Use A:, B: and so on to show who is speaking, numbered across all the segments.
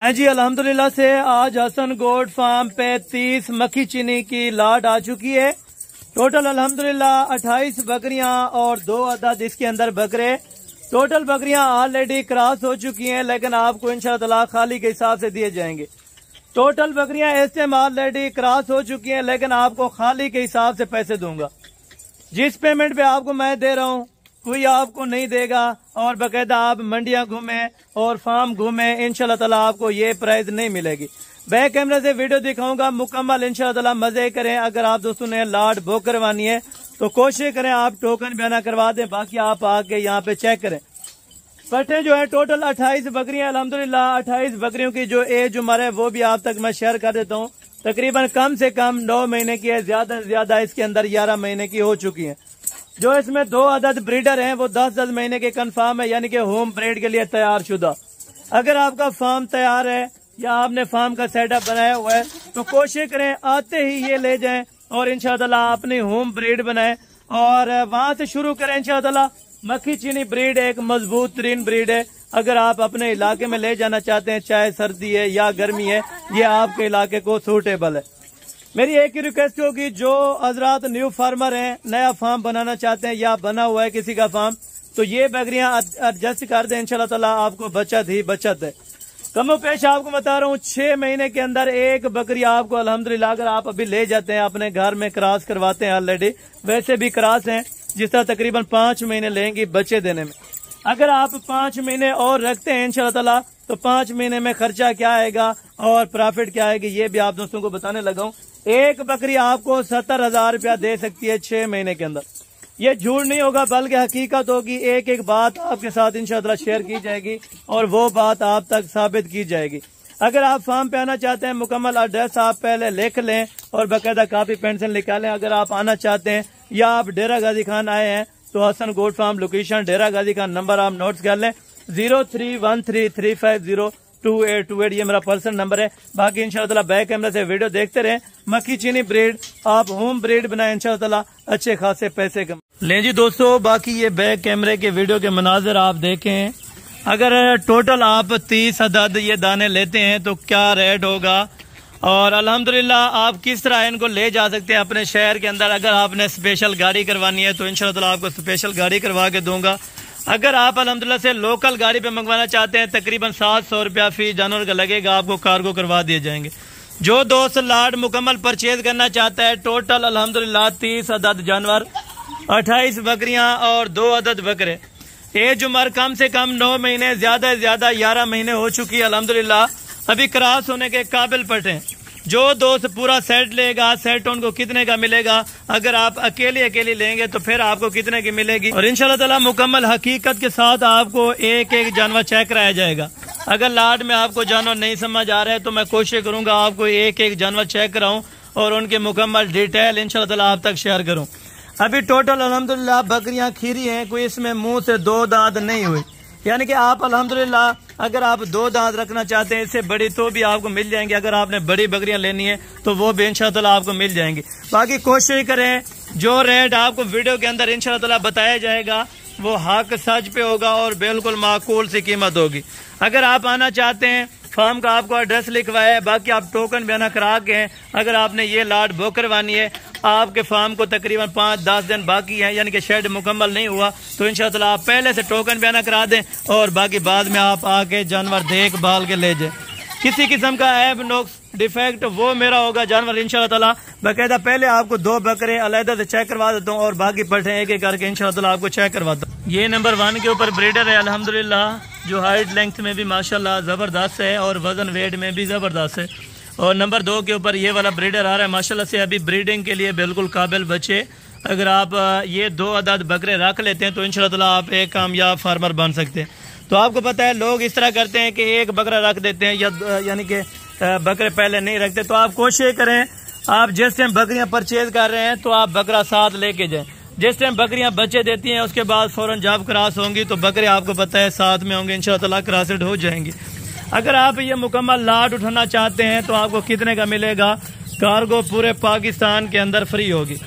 A: हाँ जी, अल्हम्दुलिल्लाह से आज हसन गोट फार्म पे 30 मक्खी चीनी की लाट आ चुकी है। टोटल अल्हम्दुलिल्लाह 28 बकरियां और 2 अदद इसके अंदर बकरे। टोटल बकरियां ऑलरेडी क्रॉस हो चुकी हैं, लेकिन आपको इंशाअल्लाह खाली के हिसाब से दिए जाएंगे। टोटल बकरियां इस टाइम ऑलरेडी क्रॉस हो चुकी हैं, लेकिन आपको खाली के हिसाब से पैसे दूंगा। जिस पेमेंट पे आपको मैं दे रहा हूँ कोई आपको नहीं देगा, और बाकायदा आप मंडियां घूमे और फार्म घूमे, इंशाल्लाह ताला आपको ये प्राइस नहीं मिलेगी। बैक कैमरे से वीडियो दिखाऊंगा मुकम्मल, इंशाल्लाह ताला मजे करें। अगर आप दोस्तों ने लाट बुक करवानी है तो कोशिश करें आप टोकन बयाना करवा दें, बाकी आप आके यहाँ पे चेक करें। पट्टे जो है टोटल 28 बकरियां अल्हम्दुलिल्लाह। 28 बकरियों की जो एज उम्र है वो भी आप तक मैं शेयर कर देता हूँ। तकरीबन कम से कम 9 महीने की है, ज्यादा से ज्यादा इसके अंदर 11 महीने की हो चुकी है। जो इसमें 2 अदद ब्रीडर हैं वो 10-10 महीने के कंफर्म है, यानी कि होम ब्रीड के लिए तैयार शुदा। अगर आपका फार्म तैयार है या आपने फार्म का सेटअप बनाया हुआ है तो कोशिश करें आते ही ये ले जाएं और इंशाअल्लाह अपनी होम ब्रीड बनाएं और वहां से शुरू करें। इंशाअल्लाह मक्खी चीनी ब्रीड एक मजबूत तरीन ब्रीड है। अगर आप अपने इलाके में ले जाना चाहते हैं, चाहे सर्दी है या गर्मी है, ये आपके इलाके को सूटेबल है। मेरी एक ही रिक्वेस्ट होगी, जो हजरात न्यू फार्मर हैं, नया फार्म बनाना चाहते हैं या बना हुआ है किसी का फार्म, तो ये बकरियां एडजस्ट कर दें। इंशाल्लाह ताला आपको बचत ही बचत है। कमो पेश आपको बता रहा हूँ 6 महीने के अंदर एक बकरी आपको अल्हम्दुलिल्लाह अगर आप अभी ले जाते हैं अपने घर में क्रॉस करवाते हैं, ऑलरेडी वैसे भी क्रॉस हैं, जिस तरह तकरीबन 5 महीने लेंगी बच्चे देने में। अगर आप 5 महीने और रखते हैं इंशाल्लाह ताला तो 5 महीने में खर्चा क्या आएगा और प्रॉफिट क्या आएगी ये भी आप दोस्तों को बताने लगा हूँ। एक बकरी आपको 70,000 रुपया दे सकती है 6 महीने के अंदर। ये झूठ नहीं होगा बल्कि हकीकत होगी। एक एक बात आपके साथ इंशाअल्लाह शेयर की जाएगी और वो बात आप तक साबित की जाएगी। अगर आप फार्म पे आना चाहते हैं मुकम्मल एड्रेस आप पहले लिख लें और बाकायदा कापी पेंसिल निकालें। अगर आप आना चाहते हैं या आप डेरा गाजी खान आए हैं तो हसन गोट फार्म लोकेशन डेरा गाजी खान, नंबर आप नोट कर लें 031335028228, ये मेरा पर्सनल नंबर है। बाकी इंशाअल्लाह बैक कैमरा से वीडियो देखते रहें। मक्खी चीनी ब्रीड आप होम ब्रीड बनाए, इंशाअल्लाह अच्छे खासे पैसे कम लें जी दोस्तों। बाकी ये बैक कैमरे के वीडियो के मनाजिर आप देखें। अगर टोटल आप 30 अदद ये दाने लेते हैं तो क्या रेट होगा और अल्हम्दुलिल्लाह आप किस तरह इनको ले जा सकते हैं अपने शहर के अंदर। अगर आपने स्पेशल गाड़ी करवानी है तो इंशाअल्लाह आपको स्पेशल गाड़ी करवा के दूंगा। अगर आप अल्हम्दुलिल्लाह से लोकल गाड़ी पे मंगवाना चाहते हैं तकरीबन 700 रुपया फी जानवर का लगेगा, आपको कार्गो करवा दिए जाएंगे। जो दोस्त लाट मुकम्मल परचेज करना चाहता है टोटल अल्हम्दुलिल्लाह 30 अदद जानवर, 28 बकरियां और 2 अदद बकरे। एज उम्र कम से कम 9 महीने, ज्यादा से ज्यादा 11 महीने हो चुकी है अल्हम्दुलिल्लाह। अभी क्रॉस होने के काबिल पटे। जो दोस्त पूरा सेट लेगा, सेट उनको कितने का मिलेगा, अगर आप अकेले लेंगे तो फिर आपको कितने की मिलेगी। और इंशाल्लाह ताला मुकम्मल हकीकत के साथ आपको एक एक जानवर चेक कराया जाएगा। अगर लाट में आपको जानवर नहीं समझ आ रहा है तो मैं कोशिश करूंगा आपको एक एक जानवर चेक कराऊं और उनके मुकम्मल डिटेल इंशाल्लाह ताला आप तक शेयर करूं। अभी टोटल अल्हम्दुलिल्लाह बकरियां खीरी हैं, कोई इसमें मुंह से 2 दांत नहीं हुए, यानी कि आप अल्हम्दुलिल्लाह अगर आप 2 दांत रखना चाहते हैं इससे बड़ी तो भी आपको मिल जाएंगे। अगर आपने बड़ी बकरियां लेनी है तो वो भी इंशाअल्लाह आपको मिल जाएंगी। बाकी कोशिश करें जो रेट आपको वीडियो के अंदर इंशाअल्लाह बताया जाएगा वो हक सच पे होगा और बिल्कुल माकूल सी कीमत होगी। अगर आप आना चाहते हैं फार्म का आपको एड्रेस लिखवाया है, बाकी आप टोकन बयाना करा के हैं। अगर आपने ये लाट बुक करवानी है, आपके फार्म को तकरीबन 5-10 दिन बाकी है, यानी कि शेड मुकम्मल नहीं हुआ, तो इंशाअल्लाह आप पहले से टोकन बयाना करा दें और बाकी बाद में आप आके जानवर देख भाल के ले जाए। किसी किस्म का ऐब नुक्स डिफेक्ट वो मेरा होगा जानवर इंशाअल्लाह ताला बाकायदा पहले आपको 2 बकरे अलहदा से चेक करवा देता हूँ और बाकी पट्टे एक एक करके इंशाअल्लाह आपको चेक करवाता हूँ। ये नंबर 1 के ऊपर ब्रीडर है अल्हम्दुलिल्लाह, जो हाइट लेंथ में भी माशाल्लाह ज़बरदस्त है और वजन वेट में भी ज़बरदस्त है। और नंबर 2 के ऊपर ये वाला ब्रीडर आ रहा है माशाल्लाह से, अभी ब्रीडिंग के लिए बिल्कुल काबिल बच्चे। अगर आप ये 2 अदद बकरे रख लेते हैं तो इंशाअल्लाह ताला आप एक कामयाब फार्मर बन सकते हैं। तो आपको पता है लोग इस तरह करते हैं कि एक बकरा रख देते हैं या यानी कि बकरे पहले नहीं रखते। तो आप कोशिश करें आप जिस टाइम बकरियां परचेज कर रहे हैं तो आप बकरा साथ लेके जाएं। जिस टाइम बकरियां बच्चे देती हैं उसके बाद फौरन जब क्रॉस होंगी तो बकरे आपको पता है साथ में होंगे, इंशाअल्लाह क्रॉसेड हो जाएंगी। अगर आप ये मुकम्मल लाट उठाना चाहते हैं तो आपको कितने का मिलेगा, कार्गो पूरे पाकिस्तान के अंदर फ्री होगी,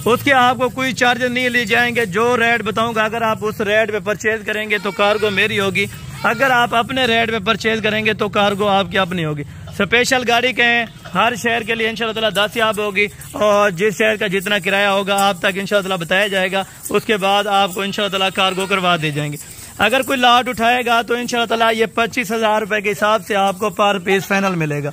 A: उसके आपको कोई चार्जेस नहीं लिए जाएंगे। जो रेट बताऊंगा अगर आप उस रेट पे परचेज करेंगे तो कार्गो मेरी होगी। अगर आप अपने रेट पे परचेज करेंगे तो कार्गो आपकी अपनी होगी। स्पेशल गाड़ी कहें हर शहर के लिए इंशाल्लाह ताला दस्तयाब होगी और जिस शहर का जितना किराया होगा आप तक इंशाल्लाह ताला बताया जाएगा। उसके बाद आपको इंशाल्लाह ताला कार्गो करवा दी जाएंगे। अगर कोई लाट उठाएगा तो इंशाल्लाह ताला ये 25,000 रुपए के हिसाब से आपको पर पीस फाइनल मिलेगा।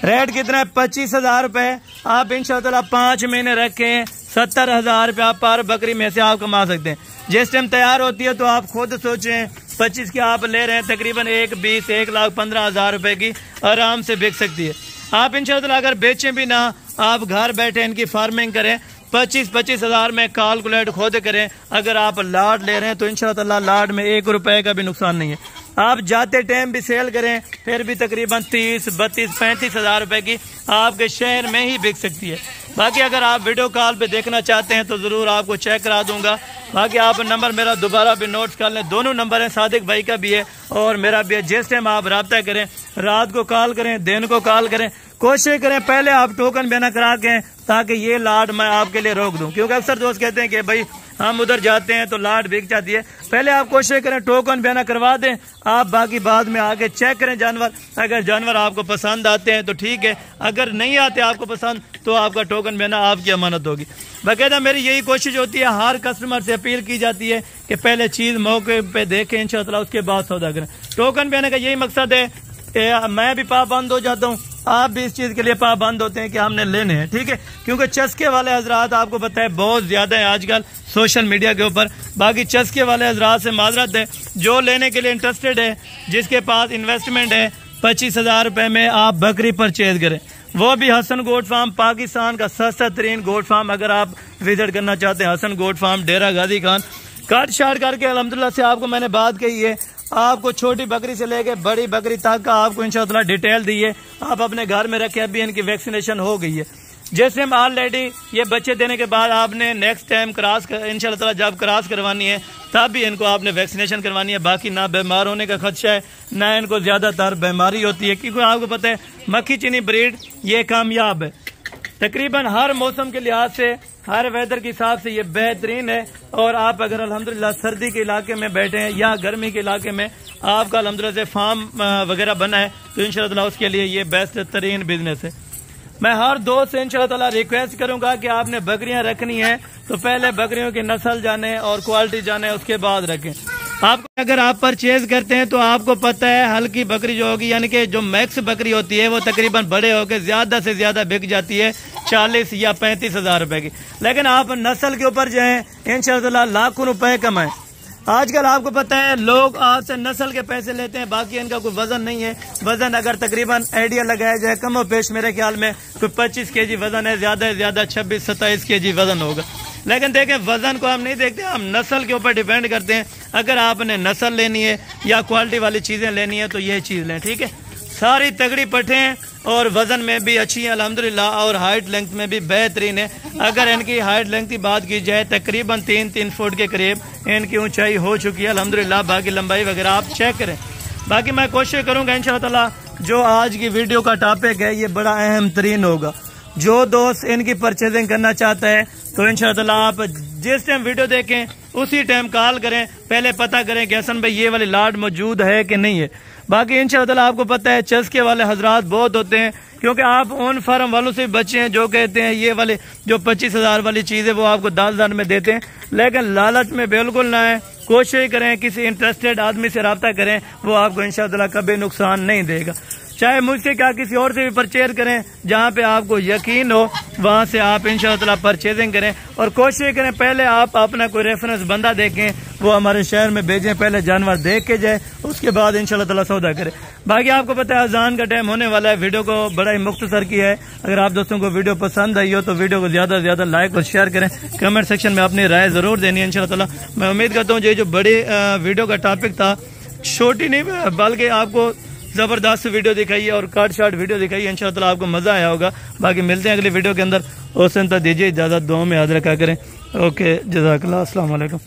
A: रेट कितना है? 25,000 रुपए। आप इंशाल्लाह ताला 5 महीने रखें 70,000 रुपया पर बकरी में से आप कमा सकते हैं। जिस टाइम तैयार होती है तो आप खुद सोचें 25 के आप ले रहे हैं तकरीबन 1,15,000 रुपए की आराम से बिक सकती है। आप इंशाल्लाह ताला अगर बेचें भी ना, आप घर बैठे इनकी फार्मिंग करें 25,000 में कैलकुलेट खुद करें। अगर आप लाट ले रहे हैं तो इंशाल्लाह ताला लाट में 1 रुपए का भी नुकसान नहीं है। आप जाते टाइम भी सेल करें फिर भी तकरीबन 30, 32, 35,000 रुपए की आपके शहर में ही बिक सकती है। बाकी अगर आप वीडियो कॉल पे देखना चाहते हैं तो ज़रूर आपको चेक करा दूंगा। बाकी आप नंबर मेरा दोबारा भी नोट्स कर लें, दोनों नंबर हैं, सादिक भाई का भी है और मेरा भी है। जिस टाइम आप रब्ता करें, रात को कॉल करें, दिन को कॉल करें, कोशिश करें पहले आप टोकन बयाना करा के, ताकि ये लाट मैं आपके लिए रोक दूं। क्योंकि अक्सर दोस्त कहते हैं कि भाई हम उधर जाते हैं तो लाट बिक जाती है। पहले आप कोशिश करें टोकन बयाना करवा दें, आप बाकी बाद में आके चेक करें जानवर। अगर जानवर आपको पसंद आते हैं तो ठीक है, अगर नहीं आते आपको पसंद तो आपका टोकन बयाना आपकी अमानत होगी। बाकायदा मेरी यही कोशिश होती है, हर कस्टमर से अपील की जाती है कि पहले चीज़ मौके पे देखें इंशाअल्लाह, उसके बाद सौदा करें। टोकन बयाने का यही मकसद है। मैं भी पाबंद हो जाता हूँ, आप भी इस चीज़ के लिए पाबंद होते हैं कि हमने लेने हैं, ठीक है। क्योंकि चस्के वाले हजरात आपको पता है बहुत ज़्यादा है आजकल सोशल मीडिया के ऊपर। बाकी चस्के वाले हजरात से माजरत है, जो लेने के लिए इंटरेस्टेड है, जिसके पास इन्वेस्टमेंट है 25,000 रुपए में आप बकरी परचेज करें। वो भी हसन गोट फार्म, पाकिस्तान का सस्ता तरीन गोट फार्म। अगर आप विजिट करना चाहते हैं हसन गोट फार्म, डेरा गाजी खान, काट शाट करके अल्हम्दुलिल्लाह से आपको मैंने बात कही है। आपको छोटी बकरी से लेके बड़ी बकरी तक का आपको इंशाअल्लाह डिटेल दी है। आप अपने घर में रखे, अभी इनकी वैक्सीनेशन हो गई है। जैसे हम ऑलरेडी ये बच्चे देने के बाद आपने नेक्स्ट टाइम क्रॉस इंशाअल्लाह ताला जब क्रॉस करवानी है तब भी इनको आपने वैक्सीनेशन करवानी है। बाकी ना बीमार होने का खदशा है, ना इनको ज्यादातर बीमारी होती है। क्योंकि आपको पता है मक्खी चीनी ब्रीड ये कामयाब है, तकरीबन हर मौसम के लिहाज से, हर वेदर के हिसाब से ये बेहतरीन है। और आप अगर अल्हम्दुलिल्लाह सर्दी के इलाके में बैठे हैं या गर्मी के इलाके में आपका अल्हम्दुलिल्लाह से फार्म वगैरह बना है तो इंशाअल्लाह उसके लिए ये बेस्ट तरीन बिजनेस है। मैं हर दोस्त से इंशाअल्लाह रिक्वेस्ट करूंगा कि आपने बकरियां रखनी है तो पहले बकरियों की नस्ल जाने और क्वालिटी जाने, उसके बाद रखें। आप अगर आप परचेज करते हैं तो आपको पता है हल्की बकरी जो होगी, यानी कि जो मैक्स बकरी होती है वो तकरीबन बड़े होकर ज्यादा से ज्यादा बिक जाती है 40 या 35,000 रुपए की। लेकिन आप नस्ल के ऊपर जाएं इंशाअल्लाह लाखों रुपए कमाएं। आजकल आपको पता है लोग आपसे नस्ल के पैसे लेते हैं, बाकी इनका कोई वजन नहीं है। वजन अगर तकरीबन आइडिया लगाया जाए कम और पेश मेरे ख्याल में कोई 25 kg वजन है, ज्यादा से ज्यादा 26-27 kg वजन होगा। लेकिन देखें वजन को हम नहीं देखते, हम नस्ल के ऊपर डिपेंड करते हैं। अगर आपने नस्ल लेनी है या क्वालिटी वाली चीजें लेनी है तो ये चीज लें, ठीक है। सारी तगड़ी पठें और वजन में भी अच्छी है अल्हम्दुलिल्लाह, और हाइट लेंथ में भी बेहतरीन है। अगर इनकी हाइट लेंथ की बात की जाए तकरीबन 3 फुट के करीब इनकी ऊंचाई हो चुकी है अल्हम्दुलिल्लाह। बाकी लंबाई वगैरह आप चेक करें। बाकी मैं कोशिश करूंगा इंशाअल्लाह जो आज की वीडियो का टॉपिक है ये बड़ा अहम तरीन होगा। जो दोस्त इनकी परचेजिंग करना चाहता है तो इंशाअल्लाह आप जिस टाइम वीडियो देखें उसी टाइम कॉल करें, पहले पता करें कि हसन भाई ये वाली लाट मौजूद है कि नहीं है। बाकी इंशाअल्लाह आपको पता है चस्के वाले हजरात बहुत होते हैं, क्योंकि आप ऑन फार्म वालों से बचे हैं जो कहते हैं ये वाले जो 25,000 वाली चीज़ है वो आपको 10,000 में देते हैं। लेकिन लालच में बिल्कुल ना है, कोशिश करें किसी इंटरेस्टेड आदमी से रब्ता करें, वो आपको इंशाअल्लाह कभी नुकसान नहीं देगा। चाहे मुझसे क्या किसी और से भी परचेज करें, जहाँ पे आपको यकीन हो वहाँ से आप इंशाअल्लाह परचेजिंग करें। और कोशिश करें पहले आप अपना कोई रेफरेंस बंदा देखें, वो हमारे शहर में भेजें, पहले जानवर देख के जाए, उसके बाद इंशाअल्लाह ताला सौदा करें। बाकी आपको पता है अजान का टाइम होने वाला है, वीडियो को बड़ा ही मुख्तसर किया है। अगर आप दोस्तों को वीडियो पसंद आई हो तो वीडियो को ज्यादा से ज्यादा लाइक और शेयर करें, कमेंट सेक्शन में अपनी राय जरूर देनी है इंशाअल्लाह ताला। मैं उम्मीद करता हूँ ये जो बड़ी वीडियो का टॉपिक था, छोटी नहीं बल्कि आपको जबरदस्त वीडियो दिखाई है और कट शॉर्ट वीडियो दिखाई है, इंशाअल्लाह आपको मजा आया होगा। बाकी मिलते हैं अगली वीडियो के अंदर, उस दिन तक दीजिए इजाजत, दुआ में याद रखा करें। ओके, जज़ाकल्लाह, अस्सलाम वालेकुम।